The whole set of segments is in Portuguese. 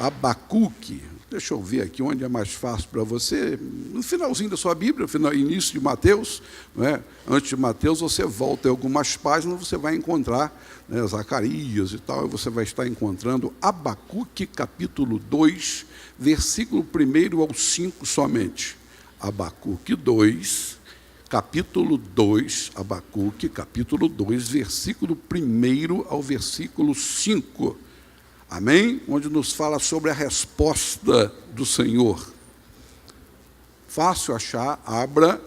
Abacuque. Deixa eu ver aqui onde é mais fácil para você. No finalzinho da sua Bíblia, início de Mateus, não é? Antes de Mateus, você volta em algumas páginas, você vai encontrar, né, Zacarias e tal, e você vai estar encontrando Abacuque, capítulo 2, versículo 1 ao 5 somente. Abacuque 2, capítulo 2, Abacuque, capítulo 2, versículo 1 ao versículo 5. Amém? Onde nos fala sobre a resposta do Senhor. Fácil achar, abra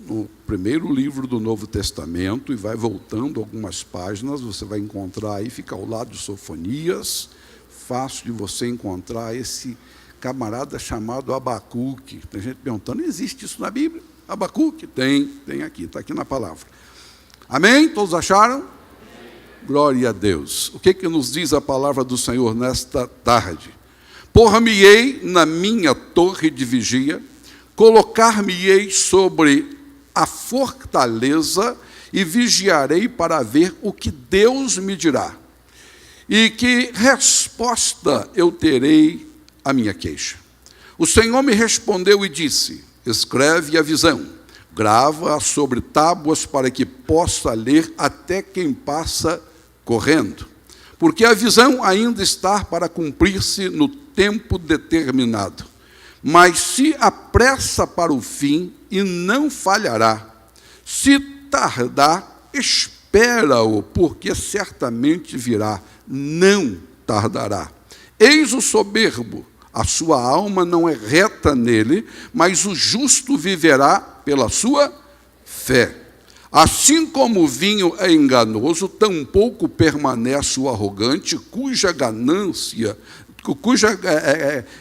no primeiro livro do Novo Testamento e vai voltando algumas páginas, você vai encontrar aí, fica ao lado de Sofonias, fácil de você encontrar esse camarada chamado Abacuque. Tem gente perguntando, existe isso na Bíblia? Abacuque? Tem aqui, está aqui na palavra. Amém? Todos acharam? Glória a Deus. O que nos diz a palavra do Senhor nesta tarde? Por-me-ei na minha torre de vigia, colocar-me-ei sobre a fortaleza e vigiarei para ver o que Deus me dirá. E que resposta eu terei à minha queixa. O Senhor me respondeu e disse, escreve a visão, grava-a sobre tábuas para que possa ler até quem passa correndo, porque a visão ainda está para cumprir-se no tempo determinado, mas se apressa para o fim e não falhará. Se tardar, espera-o, porque certamente virá, não tardará. Eis o soberbo, a sua alma não é reta nele, mas o justo viverá pela sua fé. Assim como o vinho é enganoso, tampouco permanece o arrogante, cuja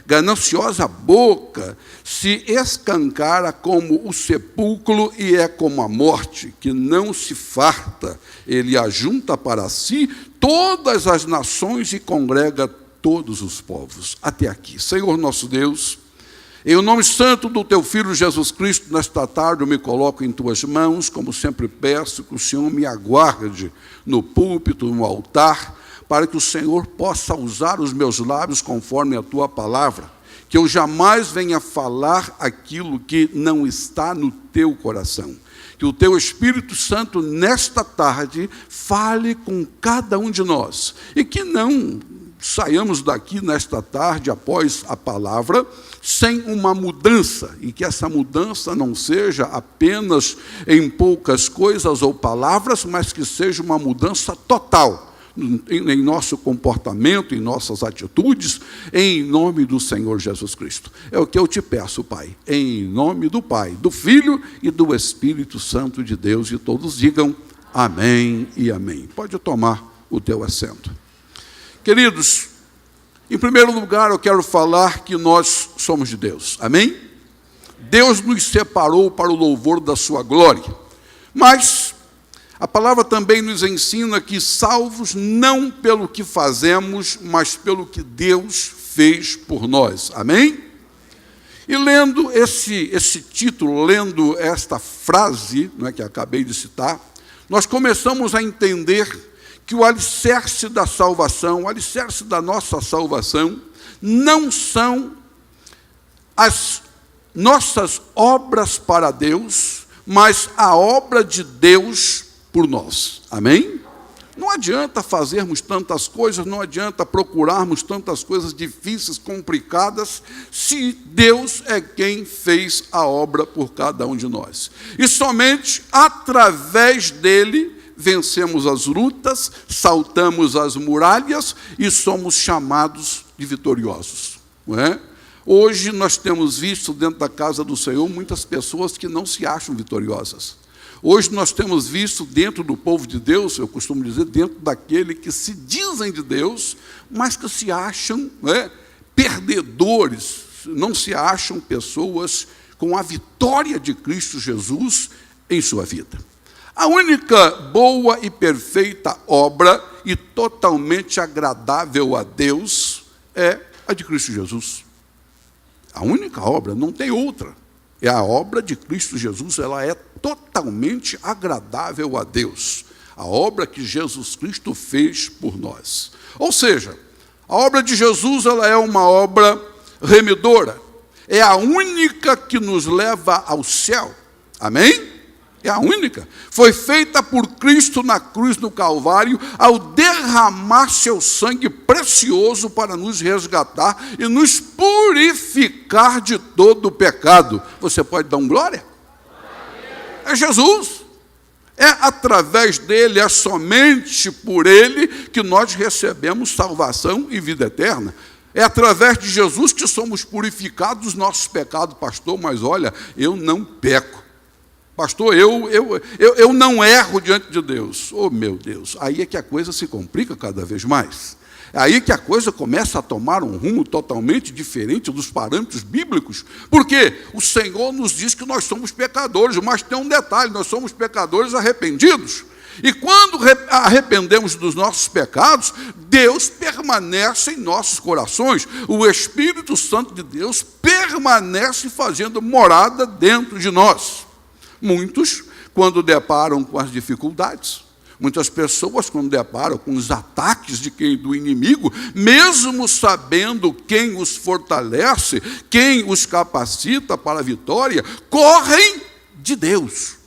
gananciosa boca se escancara como o sepulcro e é como a morte, que não se farta. Ele ajunta para si todas as nações e congrega todos os povos. Até aqui. Senhor nosso Deus, em nome santo do teu Filho Jesus Cristo, nesta tarde eu me coloco em tuas mãos, como sempre peço que o Senhor me aguarde no púlpito, no altar, para que o Senhor possa usar os meus lábios conforme a tua palavra, que eu jamais venha falar aquilo que não está no teu coração. Que o teu Espírito Santo, nesta tarde, fale com cada um de nós, e que não saiamos daqui nesta tarde, após a palavra, sem uma mudança, e que essa mudança não seja apenas em poucas coisas ou palavras, mas que seja uma mudança total em nosso comportamento, em nossas atitudes, em nome do Senhor Jesus Cristo. É o que eu te peço, Pai, em nome do Pai, do Filho e do Espírito Santo de Deus, e todos digam amém e amém. Pode tomar o teu assento. Queridos, em primeiro lugar, eu quero falar que nós somos de Deus. Amém? Deus nos separou para o louvor da sua glória. Mas a palavra também nos ensina que salvos não pelo que fazemos, mas pelo que Deus fez por nós. Amém? E lendo esse título, lendo esta frase, não é, que acabei de citar, nós começamos a entender que o alicerce da salvação, o alicerce da nossa salvação, não são as nossas obras para Deus, mas a obra de Deus por nós. Amém? Não adianta fazermos tantas coisas, não adianta procurarmos tantas coisas difíceis, complicadas, se Deus é quem fez a obra por cada um de nós. E somente através dele vencemos as lutas, saltamos as muralhas e somos chamados de vitoriosos. Não é? Hoje nós temos visto dentro da casa do Senhor muitas pessoas que não se acham vitoriosas. Hoje nós temos visto dentro do povo de Deus, eu costumo dizer, dentro daquele que se dizem de Deus, mas que se acham, não é, perdedores, não se acham pessoas com a vitória de Cristo Jesus em sua vida. A única boa e perfeita obra e totalmente agradável a Deus é a de Cristo Jesus. A única obra, não tem outra. É a obra de Cristo Jesus, ela é totalmente agradável a Deus. A obra que Jesus Cristo fez por nós. Ou seja, A obra de Jesus, ela é uma obra remidora. É a única que nos leva ao céu. Amém? É a única. Foi feita por Cristo na cruz do Calvário, ao derramar seu sangue precioso para nos resgatar e nos purificar de todo o pecado. Você pode dar um glória? É Jesus. É através dele, é somente por ele que nós recebemos salvação e vida eterna. É através de Jesus que somos purificados dos nossos pecados. Pastor, mas olha, eu não peco. Pastor, eu não erro diante de Deus. Oh, meu Deus, aí é que a coisa se complica cada vez mais. É aí que a coisa começa a tomar um rumo totalmente diferente dos parâmetros bíblicos. Porque o Senhor nos diz que nós somos pecadores, mas tem um detalhe, nós somos pecadores arrependidos. E quando arrependemos dos nossos pecados, Deus permanece em nossos corações. O Espírito Santo de Deus permanece fazendo morada dentro de nós. Muitos, quando deparam com as dificuldades, muitas pessoas, quando deparam com os ataques do inimigo, mesmo sabendo quem os fortalece, quem os capacita para a vitória, correm de Deus.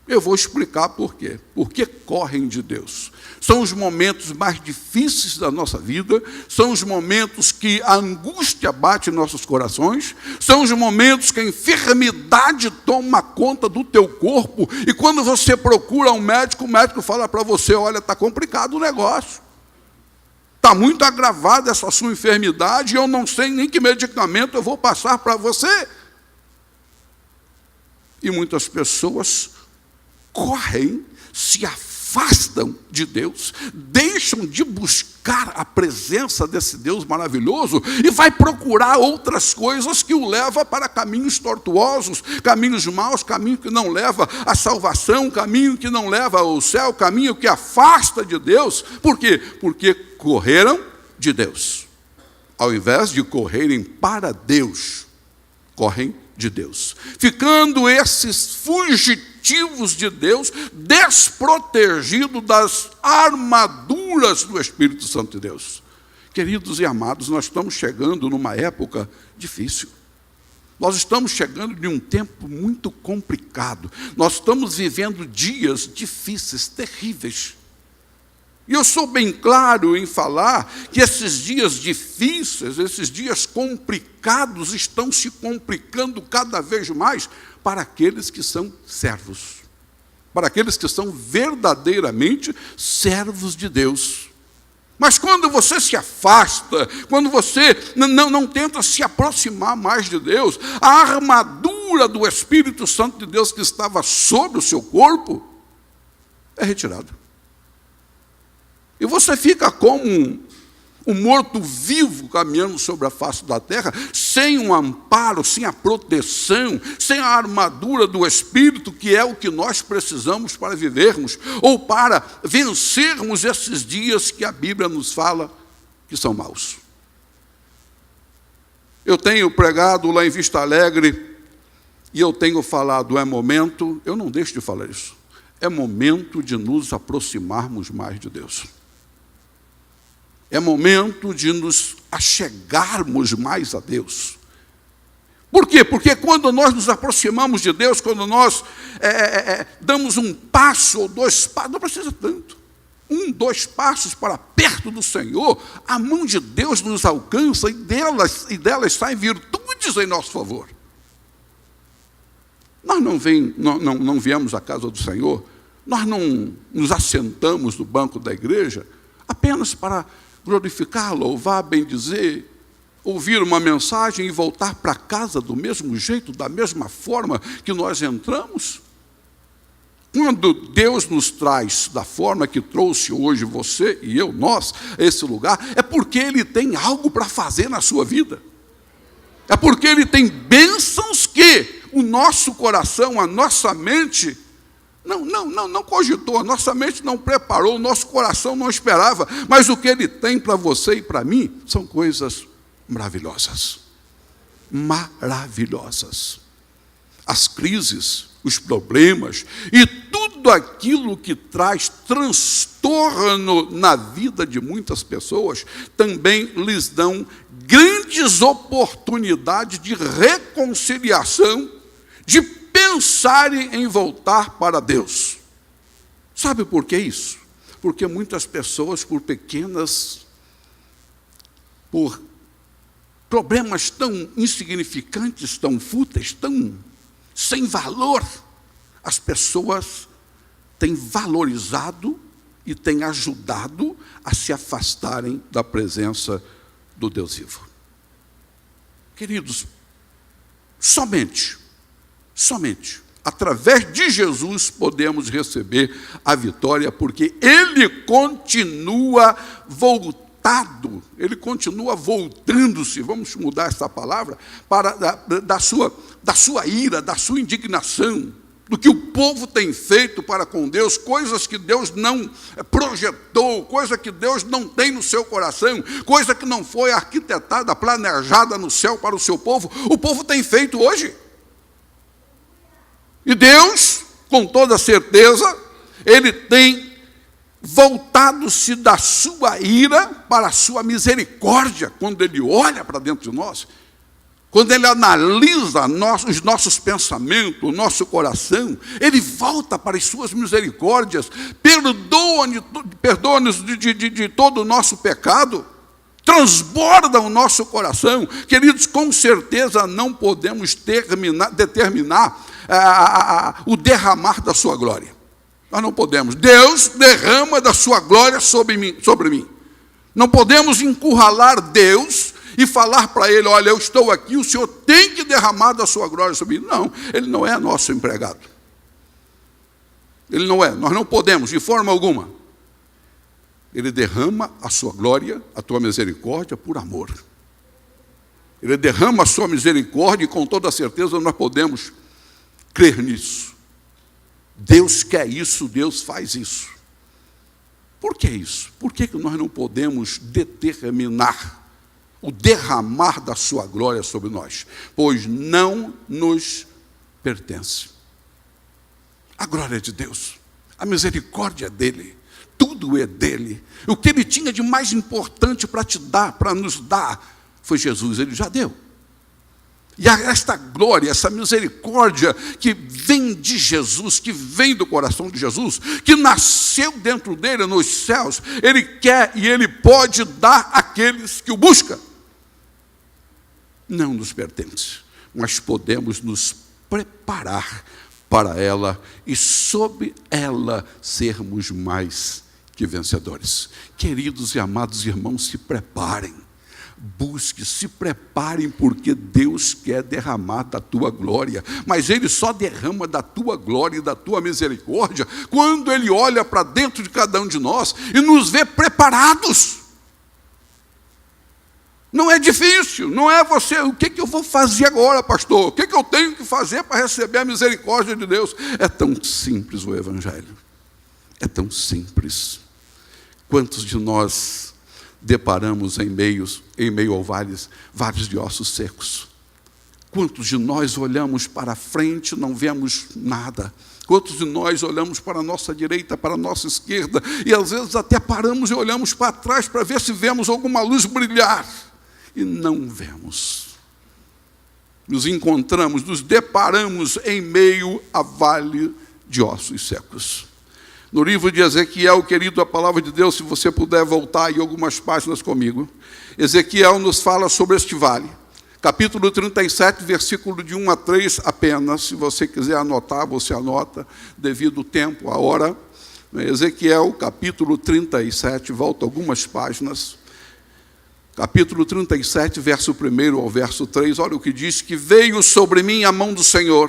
Eu vou explicar por quê. Por que correm de Deus? São os momentos mais difíceis da nossa vida, são os momentos que a angústia bate em nossos corações, são os momentos que a enfermidade toma conta do teu corpo, e quando você procura um médico, o médico fala para você, olha, está complicado o negócio, está muito agravada essa sua enfermidade, e eu não sei nem que medicamento eu vou passar para você. E muitas pessoas correm, se afastam de Deus, deixam de buscar a presença desse Deus maravilhoso e vai procurar outras coisas que o levam para caminhos tortuosos, caminhos maus, caminho que não leva à salvação, caminho que não leva ao céu, caminho que afasta de Deus. Por quê? Porque correram de Deus. Ao invés de correrem para Deus, correm de Deus. Ficando esses fugitivos de Deus, desprotegidos das armaduras do Espírito Santo de Deus. Queridos e amados, nós estamos chegando numa época difícil. Nós estamos chegando de um tempo muito complicado. Nós estamos vivendo dias difíceis, terríveis. E eu sou bem claro em falar que esses dias difíceis, esses dias complicados, estão se complicando cada vez mais para aqueles que são servos, para aqueles que são verdadeiramente servos de Deus. Mas quando você se afasta, quando você não tenta se aproximar mais de Deus, a armadura do Espírito Santo de Deus que estava sobre o seu corpo é retirada. E você fica como um morto-vivo caminhando sobre a face da terra, sem um amparo, sem a proteção, sem a armadura do Espírito, que é o que nós precisamos para vivermos, ou para vencermos esses dias que a Bíblia nos fala que são maus. Eu tenho pregado lá em Vista Alegre, e eu tenho falado, é momento, eu não deixo de falar isso, é momento de nos aproximarmos mais de Deus. É momento de nos achegarmos mais a Deus. Por quê? Porque quando nós nos aproximamos de Deus, quando nós damos um passo ou dois passos, não precisa tanto, 1, 2 passos para perto do Senhor, a mão de Deus nos alcança e delas saem virtudes em nosso favor. Nós não viemos à casa do Senhor, nós não nos assentamos no banco da igreja apenas para glorificar, louvar, bendizer, ouvir uma mensagem e voltar para casa do mesmo jeito, da mesma forma que nós entramos. Quando Deus nos traz da forma que trouxe hoje você e eu, nós, a esse lugar, é porque Ele tem algo para fazer na sua vida. É porque Ele tem bênçãos que o nosso coração, a nossa mente não cogitou, a nossa mente não preparou, o nosso coração não esperava, mas o que Ele tem para você e para mim são coisas maravilhosas. Maravilhosas. as crises, os problemas e tudo aquilo que traz transtorno na vida de muitas pessoas, também lhes dão grandes oportunidades de reconciliação, de pensarem em voltar para Deus. Sabe por que isso? Porque muitas pessoas, por problemas tão insignificantes, tão fúteis, tão sem valor, as pessoas têm valorizado e têm ajudado a se afastarem da presença do Deus vivo. Queridos, somente através de Jesus podemos receber a vitória, porque Ele continua voltado, Ele continua voltando-se, vamos mudar essa palavra, para da sua ira, da sua indignação, do que o povo tem feito para com Deus, coisas que Deus não projetou, coisa que Deus não tem no seu coração, coisa que não foi arquitetada, planejada no céu para o seu povo, o povo tem feito hoje. E Deus, com toda certeza, Ele tem voltado-se da sua ira para a sua misericórdia, quando Ele olha para dentro de nós, quando Ele analisa os nossos pensamentos, o nosso coração, Ele volta para as suas misericórdias, perdoa-nos de todo o nosso pecado, transborda o nosso coração. Queridos, com certeza não podemos determinar o derramar da sua glória. Nós não podemos. Deus derrama da sua glória sobre mim. Não podemos encurralar Deus e falar para Ele: olha, eu estou aqui, o Senhor tem que derramar da sua glória sobre mim. Não, Ele não é nosso empregado. Ele não é. Nós não podemos, de forma alguma. Ele derrama a sua glória, a tua misericórdia, por amor. Ele derrama a sua misericórdia e com toda certeza nós podemos crer nisso. Deus quer isso, Deus faz isso. Por que isso? Por que nós não podemos determinar o derramar da sua glória sobre nós? Pois não nos pertence. A glória é de Deus, a misericórdia é dele, tudo é dele. O que Ele tinha de mais importante para te dar, para nos dar, foi Jesus. Ele já deu. E esta glória, essa misericórdia que vem de Jesus, que vem do coração de Jesus, que nasceu dentro dele nos céus, Ele quer e Ele pode dar àqueles que o buscam. Não nos pertence, mas podemos nos preparar para ela e sob ela sermos mais que vencedores. Queridos e amados irmãos, se preparem. Busque, se preparem, porque Deus quer derramar da tua glória, mas Ele só derrama da tua glória e da tua misericórdia quando Ele olha para dentro de cada um de nós e nos vê preparados. Não é difícil, não é você, o que eu vou fazer agora, pastor? O que eu tenho que fazer para receber a misericórdia de Deus? É tão simples o Evangelho, é tão simples. Quantos de nós deparamos em meio ao vales de ossos secos? Quantos de nós olhamos para frente e não vemos nada? Quantos de nós olhamos para a nossa direita, para a nossa esquerda, e às vezes até paramos e olhamos para trás para ver se vemos alguma luz brilhar, e não vemos. Nos encontramos, nos deparamos em meio a vale de ossos secos. No livro de Ezequiel, querido, a palavra de Deus, se você puder voltar aí algumas páginas comigo, Ezequiel nos fala sobre este vale. Capítulo 37, versículo de 1 a 3 apenas. Se você quiser anotar, você anota, devido ao tempo, a hora. Ezequiel, capítulo 37, volta algumas páginas. Capítulo 37, verso 1 ao verso 3, olha o que diz: que veio sobre mim a mão do Senhor,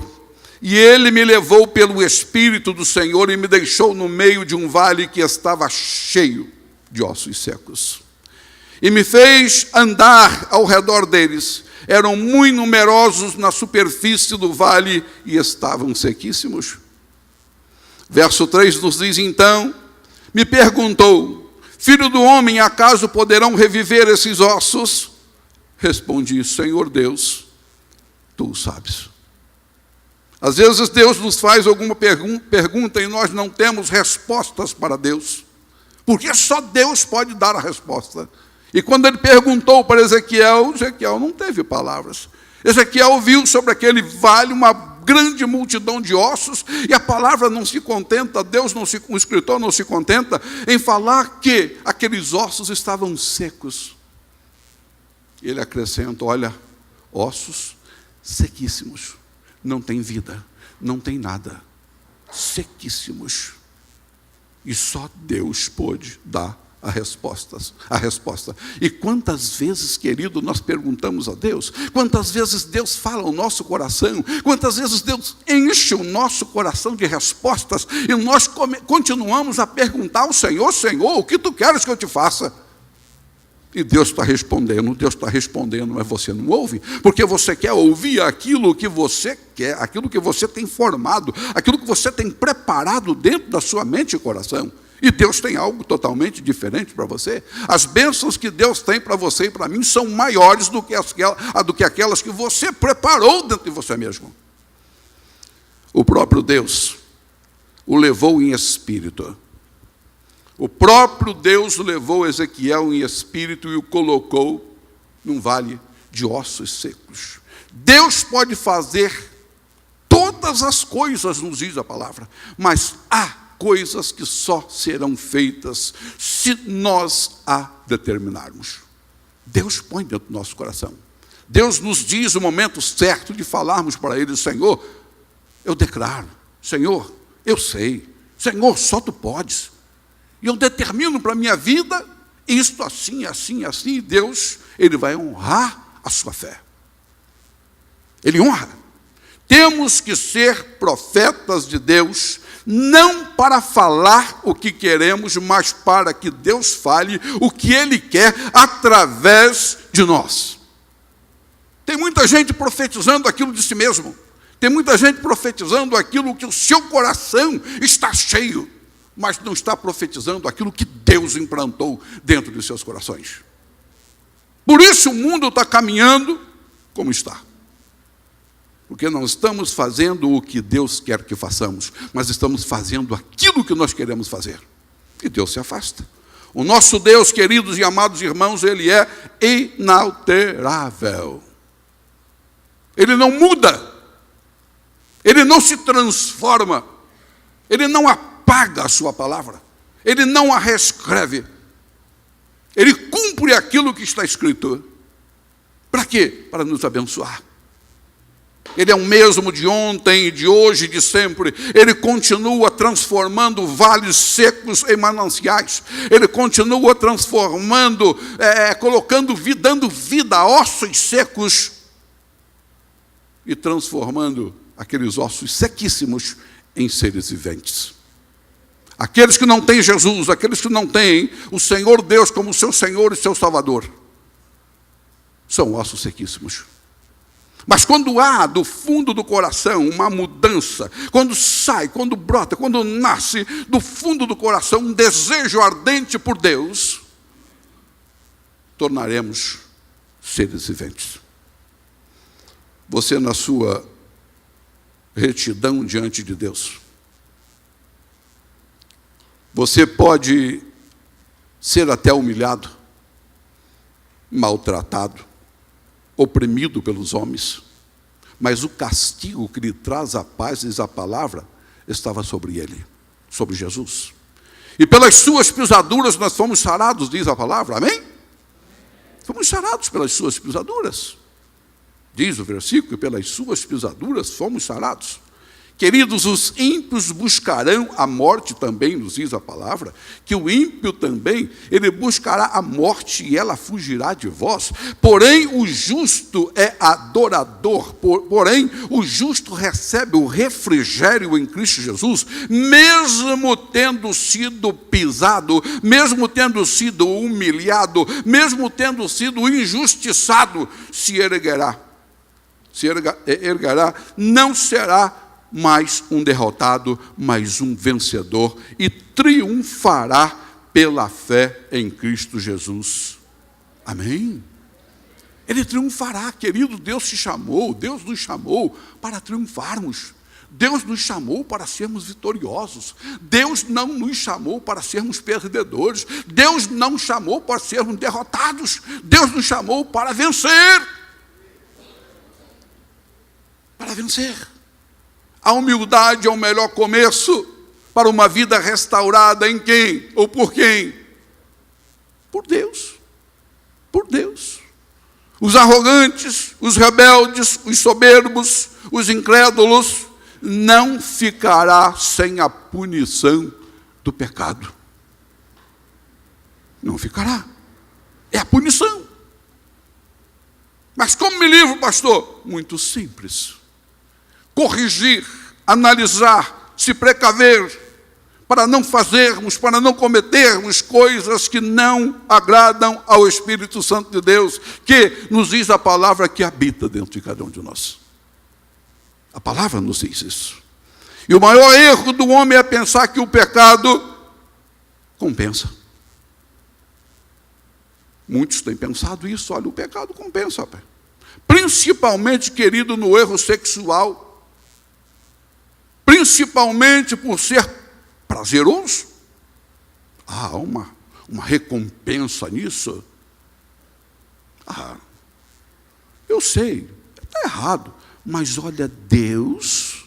e Ele me levou pelo Espírito do Senhor e me deixou no meio de um vale que estava cheio de ossos secos. E me fez andar ao redor deles. Eram muito numerosos na superfície do vale e estavam sequíssimos. Verso 3 nos diz: então me perguntou: filho do homem, acaso poderão reviver esses ossos? Respondi: Senhor Deus, tu o sabes. Às vezes Deus nos faz alguma pergunta e nós não temos respostas para Deus, porque só Deus pode dar a resposta. E quando ele perguntou para Ezequiel, Ezequiel não teve palavras. Ezequiel viu sobre aquele vale uma grande multidão de ossos, e a palavra não se contenta, o escritor não se contenta em falar que aqueles ossos estavam secos. Ele acrescenta, olha, ossos sequíssimos, não tem vida, não tem nada, sequíssimos. E só Deus pôde dar a resposta. E quantas vezes, querido, nós perguntamos a Deus, quantas vezes Deus fala ao nosso coração, quantas vezes Deus enche o nosso coração de respostas, e nós continuamos a perguntar ao Senhor, Senhor, o que tu queres que eu te faça? E Deus está respondendo, mas você não ouve, porque você quer ouvir aquilo que você quer, aquilo que você tem formado, aquilo que você tem preparado dentro da sua mente e coração. E Deus tem algo totalmente diferente para você. As bênçãos que Deus tem para você e para mim são maiores do que aquelas que você preparou dentro de você mesmo. O próprio Deus o levou em espírito. O próprio Deus levou Ezequiel em espírito e o colocou num vale de ossos secos. Deus pode fazer todas as coisas, nos diz a palavra, mas há coisas que só serão feitas se nós a determinarmos. Deus põe dentro do nosso coração. Deus nos diz o momento certo de falarmos para Ele, Senhor, eu declaro, Senhor, eu sei, Senhor, só Tu podes. E eu determino para a minha vida isto assim, assim, assim, e Deus, Ele vai honrar a sua fé. Ele honra. Temos que ser profetas de Deus, não para falar o que queremos, mas para que Deus fale o que Ele quer através de nós. Tem muita gente profetizando aquilo de si mesmo. Tem muita gente profetizando aquilo que o seu coração está cheio, mas não está profetizando aquilo que Deus implantou dentro de seus corações. Por isso o mundo está caminhando como está. Porque não estamos fazendo o que Deus quer que façamos, mas estamos fazendo aquilo que nós queremos fazer. E Deus se afasta. O nosso Deus, queridos e amados irmãos, Ele é inalterável. Ele não muda. Ele não se transforma. Ele não apaga a sua palavra. Ele não a reescreve. Ele cumpre aquilo que está escrito. Para quê? Para nos abençoar. Ele é o mesmo de ontem, de hoje, de sempre. Ele continua transformando vales secos em mananciais. Ele continua transformando, colocando vida, dando vida a ossos secos e transformando aqueles ossos sequíssimos em seres viventes. Aqueles que não têm Jesus, aqueles que não têm o Senhor Deus como seu Senhor e seu Salvador, são ossos sequíssimos. Mas quando há do fundo do coração uma mudança, quando sai, quando brota, quando nasce do fundo do coração um desejo ardente por Deus, tornaremos seres viventes. Você, na sua retidão diante de Deus, você pode ser até humilhado, maltratado, oprimido pelos homens, mas o castigo que lhe traz a paz, diz a palavra, estava sobre ele, sobre Jesus. E pelas suas pisaduras nós fomos sarados, diz a palavra, amém? Fomos sarados pelas suas pisaduras. Diz o versículo, pelas suas pisaduras fomos sarados. Queridos, os ímpios buscarão a morte também, nos diz a palavra, que o ímpio também, ele buscará a morte e ela fugirá de vós. Porém, o justo é adorador, porém, o justo recebe o refrigério em Cristo Jesus, mesmo tendo sido pisado, mesmo tendo sido humilhado, mesmo tendo sido injustiçado, se erguerá, não será mais um derrotado, mas um vencedor, e triunfará pela fé em Cristo Jesus. Amém? Ele triunfará, querido. Deus te chamou, Deus nos chamou para triunfarmos. Deus nos chamou para sermos vitoriosos. Deus não nos chamou para sermos perdedores. Deus não nos chamou para sermos derrotados. Deus nos chamou para vencer. Para vencer. A humildade é o melhor começo para uma vida restaurada em quem? Ou por quem? Por Deus. Por Deus. Os arrogantes, os rebeldes, os soberbos, os incrédulos, não ficará sem a punição do pecado. Não ficará. É a punição. Mas como me livro, pastor? Muito simples. Corrigir, analisar, se precaver, para não fazermos, para não cometermos coisas que não agradam ao Espírito Santo de Deus, que nos diz a palavra que habita dentro de cada um de nós. A palavra nos diz isso. E o maior erro do homem é pensar que o pecado compensa. Muitos têm pensado isso. Olha, o pecado compensa, pai. Principalmente, querido, no erro sexual. Principalmente por ser prazeroso. Há uma recompensa nisso. Eu sei, está errado. Mas olha, Deus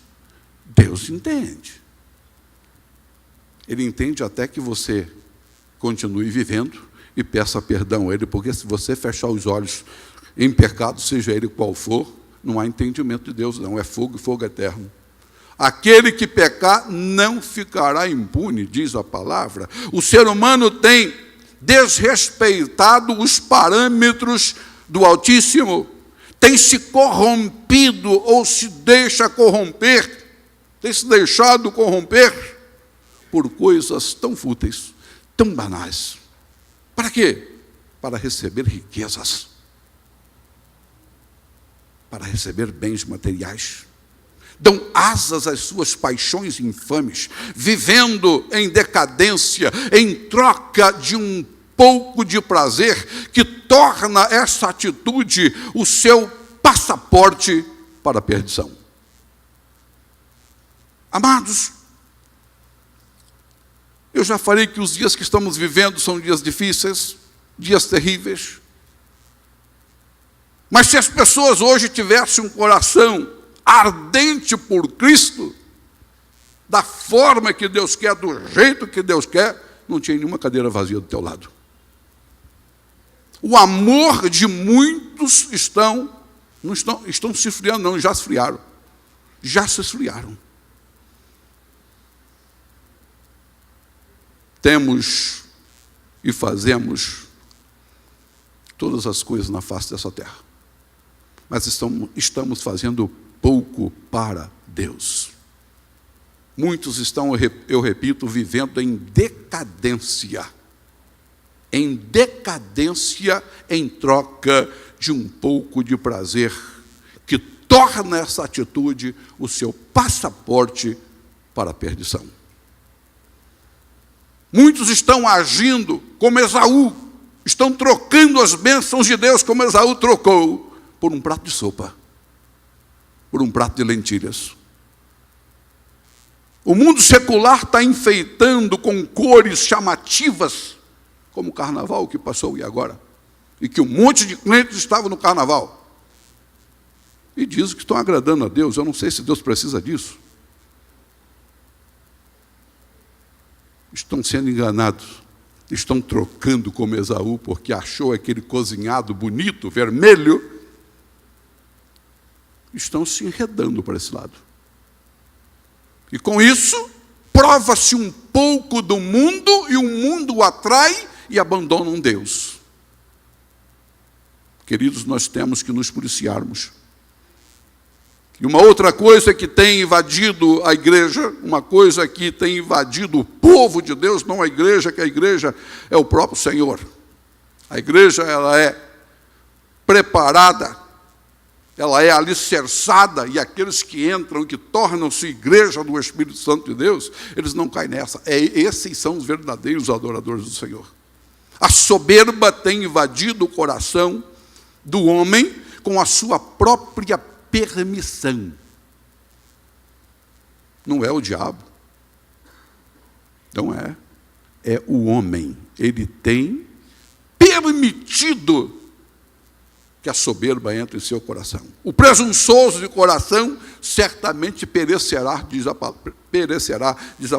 entende. Ele entende até que você continue vivendo e peça perdão a Ele, porque se você fechar os olhos em pecado, seja ele qual for, não há entendimento de Deus, não. É fogo e fogo eterno. Aquele que pecar não ficará impune, diz a palavra. O ser humano tem desrespeitado os parâmetros do Altíssimo, tem se corrompido ou se deixa corromper, tem se deixado corromper por coisas tão fúteis, tão banais. Para quê? Para receber riquezas, para receber bens materiais. Dão asas às suas paixões infames, vivendo em decadência, em troca de um pouco de prazer, que torna essa atitude o seu passaporte para a perdição. Amados, eu já falei que os dias que estamos vivendo são dias difíceis, dias terríveis. Mas se as pessoas hoje tivessem um coração ardente por Cristo, da forma que Deus quer, do jeito que Deus quer, não tinha nenhuma cadeira vazia do teu lado. O amor de muitos estão se esfriando, não, já se esfriaram. Já se esfriaram. Temos e fazemos todas as coisas na face dessa terra, mas estamos fazendo pouco para Deus. Muitos estão, eu repito, vivendo em decadência. Em decadência em troca de um pouco de prazer, que torna essa atitude o seu passaporte para a perdição. Muitos estão agindo como Esaú, estão trocando as bênçãos de Deus como Esaú trocou, por um prato de sopa, por um prato de lentilhas. O mundo secular está enfeitando com cores chamativas, como o carnaval que passou e agora, e que um monte de crentes estavam no carnaval. E dizem que estão agradando a Deus. Eu não sei se Deus precisa disso. Estão sendo enganados. Estão trocando como Esaú, porque achou aquele cozinhado bonito, vermelho. Estão se enredando para esse lado. E com isso, prova-se um pouco do mundo, e o mundo o atrai e abandonam Deus. Queridos, nós temos que nos policiarmos. E uma outra coisa que tem invadido a igreja, uma coisa que tem invadido o povo de Deus, não a igreja, que a igreja é o próprio Senhor. A igreja, ela é preparada, ela é alicerçada, e aqueles que entram, que tornam-se igreja do Espírito Santo de Deus, eles não caem nessa. Esses são os verdadeiros adoradores do Senhor. A soberba tem invadido o coração do homem com a sua própria permissão. Não é o diabo. Não é. É o homem. Ele tem permitido que a soberba entre em seu coração. O presunçoso de coração certamente perecerá, diz a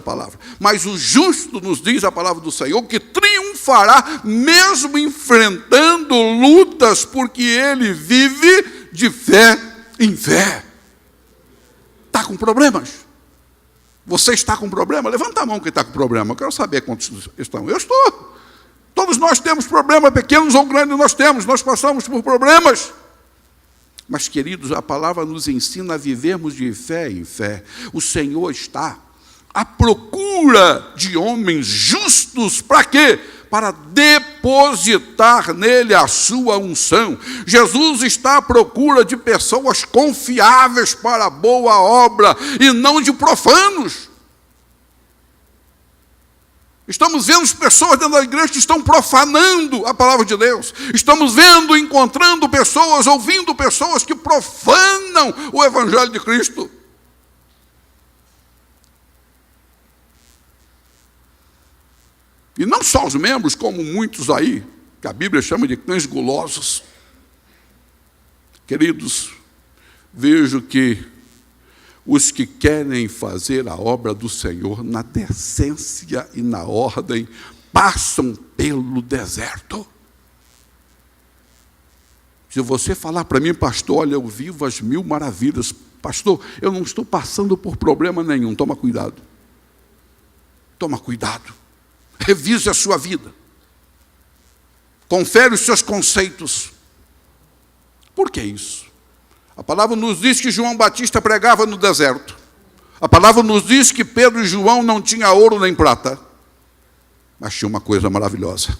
palavra. Mas o justo, nos diz a palavra do Senhor, que triunfará mesmo enfrentando lutas, porque ele vive de fé em fé. Está com problemas? Você está com problema? Levanta a mão quem está com problema. Eu quero saber quantos estão. Eu estou. Todos nós temos problemas, pequenos ou grandes nós passamos por problemas. Mas, queridos, a palavra nos ensina a vivermos de fé em fé. O Senhor está à procura de homens justos, para quê? Para depositar nele a sua unção. Jesus está à procura de pessoas confiáveis para a boa obra, e não de profanos. Estamos vendo pessoas dentro da igreja que estão profanando a palavra de Deus. Estamos vendo, encontrando pessoas, ouvindo pessoas que profanam o Evangelho de Cristo. E não só os membros, como muitos aí, que a Bíblia chama de cães gulosos. Queridos, vejo que os que querem fazer a obra do Senhor na decência e na ordem passam pelo deserto. Se você falar para mim, pastor, olha, eu vivo as 1000 maravilhas. Pastor, eu não estou passando por problema nenhum. Toma cuidado. Toma cuidado. Revise a sua vida. Confere os seus conceitos. Por que isso? A palavra nos diz que João Batista pregava no deserto. A palavra nos diz que Pedro e João não tinham ouro nem prata. Mas tinha uma coisa maravilhosa: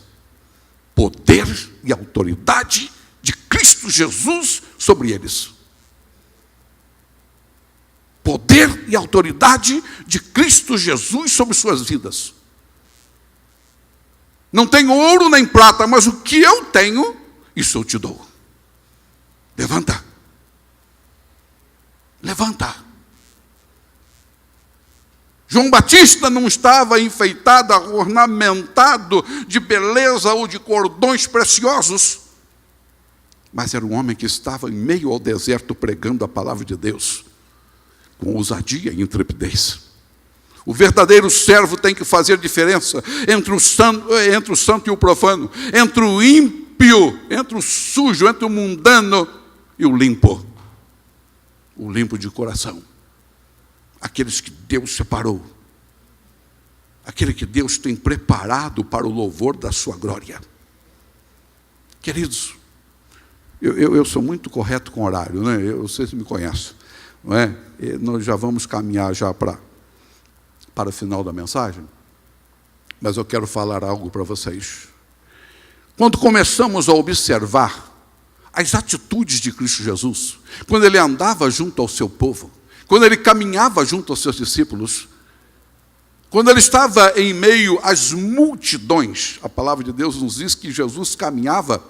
poder e autoridade de Cristo Jesus sobre eles. Poder e autoridade de Cristo Jesus sobre suas vidas. Não tenho ouro nem prata, mas o que eu tenho, isso eu te dou. Levanta. Levanta. João Batista não estava enfeitado, ornamentado de beleza ou de cordões preciosos, mas era um homem que estava em meio ao deserto pregando a palavra de Deus com ousadia e intrepidez. O verdadeiro servo tem que fazer diferença entre o santo e o profano, entre o ímpio, entre o sujo, entre o mundano e o limpo de coração. Aqueles que Deus separou, aquele que Deus tem preparado para o louvor da sua glória. Queridos, eu sou muito correto com horário, né? Vocês me conhecem, não é? E nós já vamos caminhar já para o final da mensagem, mas eu quero falar algo para vocês. Quando começamos a observar as atitudes de Cristo Jesus, quando ele andava junto ao seu povo, quando ele caminhava junto aos seus discípulos, quando ele estava em meio às multidões, a palavra de Deus nos diz que Jesus caminhava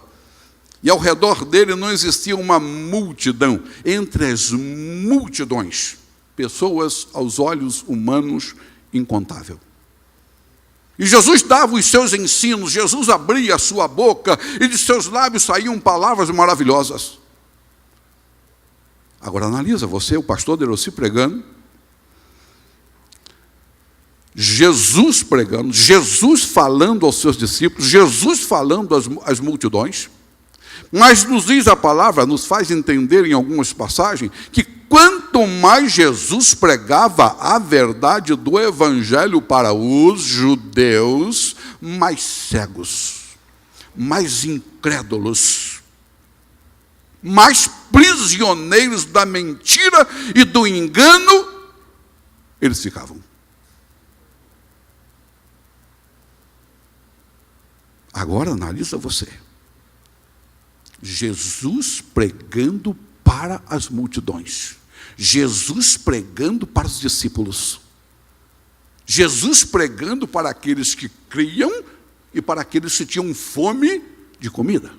e ao redor dele não existia uma multidão. Entre as multidões, pessoas aos olhos humanos incontável. E Jesus dava os seus ensinos, Jesus abria a sua boca e de seus lábios saíam palavras maravilhosas. Agora analisa você, o pastor Deroci pregando, Jesus pregando, Jesus falando aos seus discípulos, Jesus falando às multidões, mas nos diz a palavra, nos faz entender em algumas passagens, que quanto mais Jesus pregava a verdade do Evangelho para os judeus, mais cegos, mais incrédulos, mais prisioneiros da mentira e do engano, eles ficavam. Agora analisa você. Jesus pregando para as multidões. Jesus pregando para os discípulos. Jesus pregando para aqueles que criam e para aqueles que tinham fome de comida.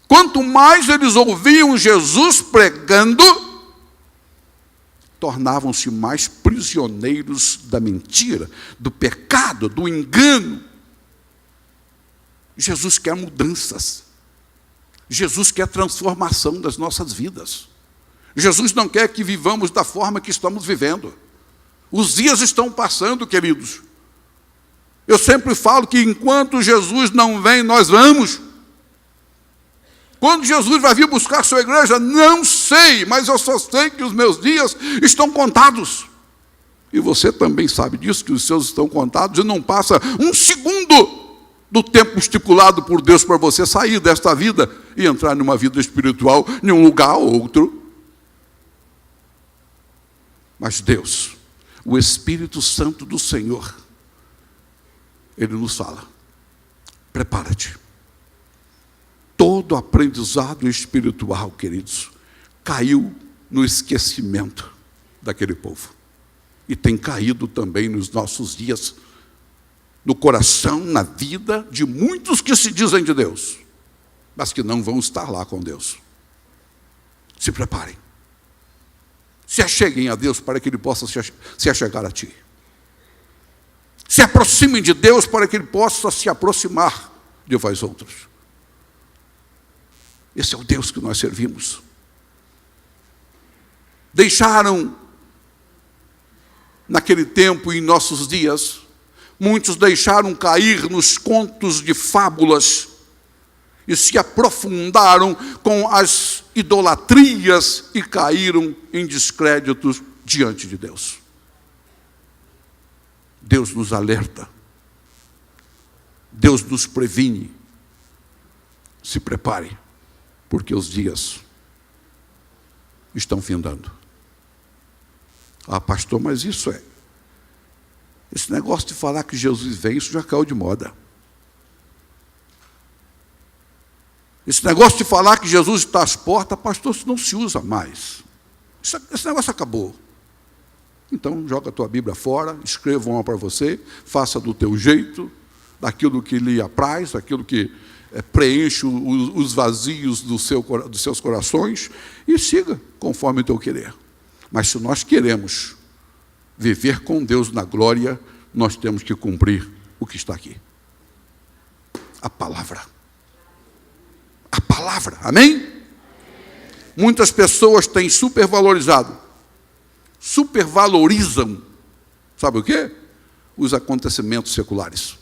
Quanto mais eles ouviam Jesus pregando, tornavam-se mais prisioneiros da mentira, do pecado, do engano. Jesus quer mudanças. Jesus quer transformação das nossas vidas. Jesus não quer que vivamos da forma que estamos vivendo. Os dias estão passando, queridos. Eu sempre falo que enquanto Jesus não vem, nós vamos. Quando Jesus vai vir buscar a sua igreja, não sei, mas eu só sei que os meus dias estão contados. E você também sabe disso, que os seus estão contados, e não passa um segundo do tempo estipulado por Deus para você sair desta vida e entrar numa vida espiritual, em um lugar ou outro. Mas Deus, o Espírito Santo do Senhor, Ele nos fala: prepara-te. Todo aprendizado espiritual, queridos, caiu no esquecimento daquele povo. E tem caído também nos nossos dias, no coração, na vida de muitos que se dizem de Deus, mas que não vão estar lá com Deus. Se preparem. Se acheguem a Deus para que Ele possa se achegar a ti. Se aproximem de Deus para que Ele possa se aproximar de vós outros. Esse é o Deus que nós servimos. Deixaram, naquele tempo e em nossos dias, muitos deixaram cair nos contos de fábulas e se aprofundaram com as idolatrias e caíram em descréditos diante de Deus. Deus nos alerta. Deus nos previne. Se prepare, porque os dias estão findando. Ah, pastor, mas esse negócio de falar que Jesus vem, isso já caiu de moda. Esse negócio de falar que Jesus está às portas, pastor, isso não se usa mais. Esse negócio acabou. Então, joga a tua Bíblia fora, escreva uma para você, faça do teu jeito, daquilo que lhe apraz, daquilo que preenche os vazios dos seus corações, e siga conforme o teu querer. Mas se nós queremos viver com Deus na glória, nós temos que cumprir o que está aqui. A palavra. A palavra, amém? Muitas pessoas têm supervalorizam, sabe o quê? Os acontecimentos seculares.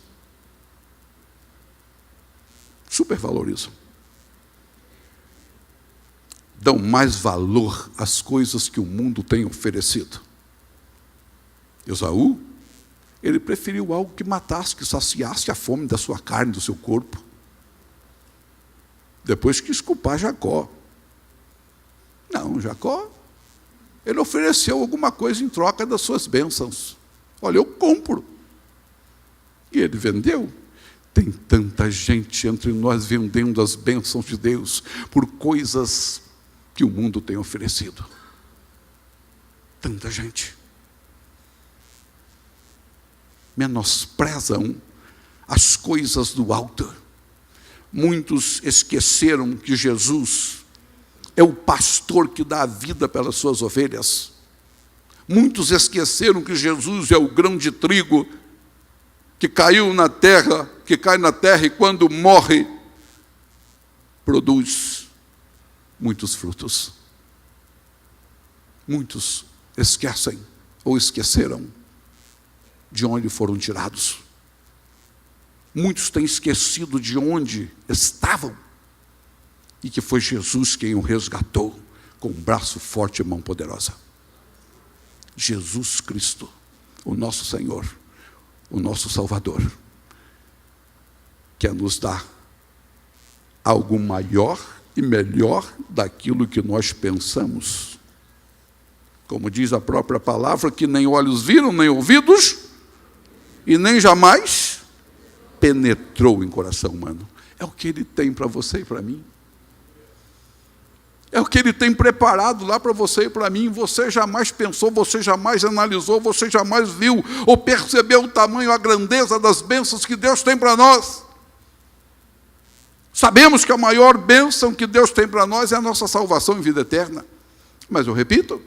Supervalorizam. Dão mais valor às coisas que o mundo tem oferecido. Esaú, ele preferiu algo que matasse, que saciasse a fome da sua carne, do seu corpo. Depois que culpar Jacó. Não, Jacó, ele ofereceu alguma coisa em troca das suas bênçãos. Olha, eu compro. E ele vendeu. Tem tanta gente entre nós vendendo as bênçãos de Deus por coisas que o mundo tem oferecido. Tanta gente. Menosprezam as coisas do alto. Muitos esqueceram que Jesus é o pastor que dá a vida pelas suas ovelhas. Muitos esqueceram que Jesus é o grão de trigo que caiu na terra, que cai na terra e quando morre, produz muitos frutos. Muitos esquecem ou esqueceram de onde foram tirados. Muitos têm esquecido de onde estavam e que foi Jesus quem o resgatou com um braço forte e mão poderosa. Jesus Cristo, o nosso Senhor, o nosso Salvador, quer nos dar algo maior e melhor daquilo que nós pensamos. Como diz a própria palavra, que nem olhos viram, nem ouvidos, e nem jamais penetrou em coração humano. É o que Ele tem para você e para mim. É o que Ele tem preparado lá para você e para mim. Você jamais pensou, você jamais analisou, você jamais viu ou percebeu o tamanho, a grandeza das bênçãos que Deus tem para nós. Sabemos que a maior bênção que Deus tem para nós é a nossa salvação em vida eterna. Mas eu repito,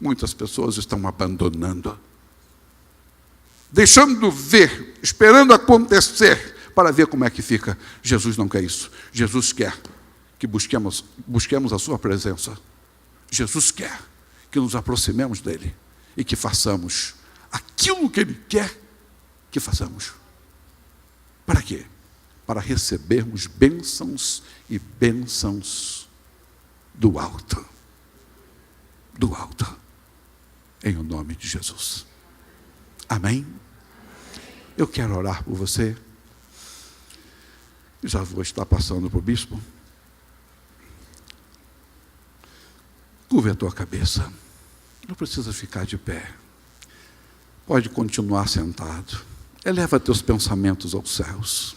muitas pessoas estão abandonando, deixando ver, esperando acontecer, para ver como é que fica. Jesus não quer isso. Jesus quer que busquemos a sua presença. Jesus quer que nos aproximemos dele e que façamos aquilo que ele quer que façamos. Para quê? Para recebermos bênçãos e bênçãos do alto. Do alto. Em o nome de Jesus. Amém? Eu quero orar por você. Já vou estar passando para o bispo. Curva a tua cabeça. Não precisa ficar de pé. Pode continuar sentado. Eleva teus pensamentos aos céus.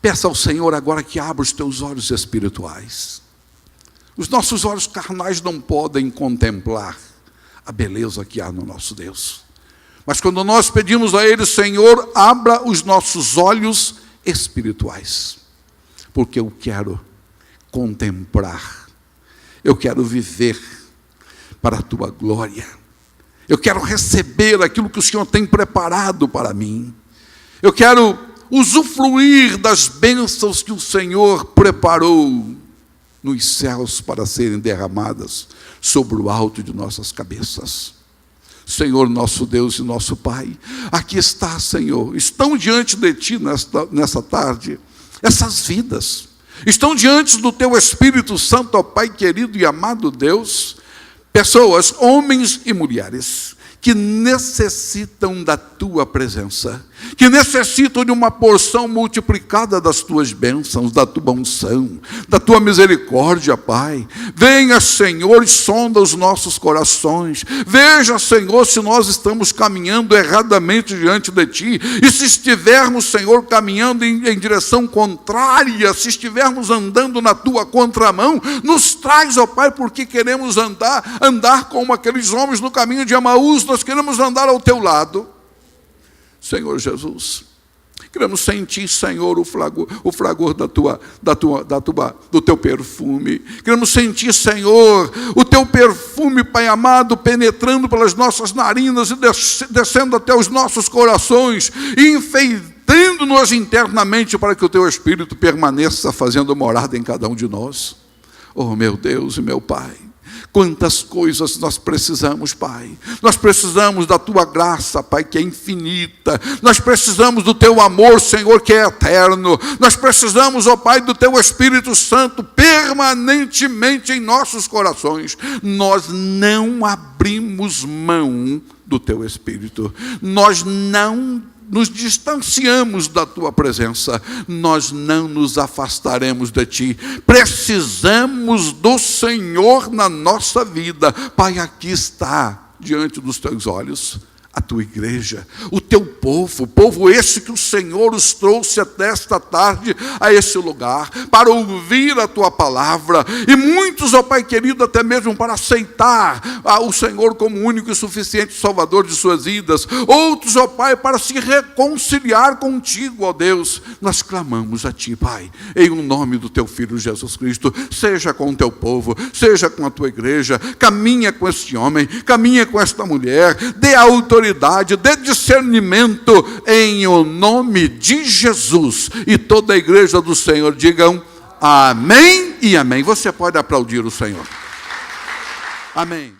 Peça ao Senhor agora que abra os teus olhos espirituais. Os nossos olhos carnais não podem contemplar a beleza que há no nosso Deus. Mas quando nós pedimos a Ele, Senhor, abra os nossos olhos espirituais. Porque eu quero contemplar. Eu quero viver para a Tua glória. Eu quero receber aquilo que o Senhor tem preparado para mim. Eu quero usufruir das bênçãos que o Senhor preparou nos céus para serem derramadas sobre o alto de nossas cabeças. Senhor, nosso Deus e nosso Pai, aqui está, Senhor, estão diante de Ti nessa tarde, essas vidas, estão diante do Teu Espírito Santo, ó Pai querido e amado Deus, pessoas, homens e mulheres, que necessitam da Tua presença, que necessitam de uma porção multiplicada das Tuas bênçãos, da Tua unção, da Tua misericórdia, Pai. Venha, Senhor, e sonda os nossos corações. Veja, Senhor, se nós estamos caminhando erradamente diante de Ti, e se estivermos, Senhor, caminhando em direção contrária, se estivermos andando na Tua contramão, nos traz, ó Pai, porque queremos andar como aqueles homens no caminho de Emaús. Nós queremos andar ao Teu lado, Senhor Jesus. Queremos sentir, Senhor, o fragor do Teu perfume. Queremos sentir, Senhor, o Teu perfume, Pai amado, penetrando pelas nossas narinas e descendo até os nossos corações, e enfeitando-nos internamente para que o Teu Espírito permaneça fazendo morada em cada um de nós. Oh, meu Deus e meu Pai, quantas coisas nós precisamos, Pai. Nós precisamos da Tua graça, Pai, que é infinita. Nós precisamos do Teu amor, Senhor, que é eterno. Nós precisamos, ó Pai, do Teu Espírito Santo permanentemente em nossos corações. Nós não abrimos mão do Teu Espírito. Nós não nos distanciamos da Tua presença, nós não nos afastaremos de Ti. Precisamos do Senhor na nossa vida. Pai, aqui está, diante dos Teus olhos, a Tua igreja, o Teu povo esse que o Senhor os trouxe até esta tarde, a esse lugar, para ouvir a Tua palavra, e muitos, ó Pai querido, até mesmo para aceitar o Senhor como único e suficiente Salvador de suas vidas, outros, ó Pai, para se reconciliar contigo, ó Deus. Nós clamamos a Ti, Pai, em o nome do Teu Filho Jesus Cristo. Seja com o Teu povo, seja com a Tua igreja, caminha com este homem, caminha com esta mulher, dê autoridade, dê discernimento em o nome de Jesus. E toda a igreja do Senhor digam amém e amém. Você pode aplaudir o Senhor. Amém.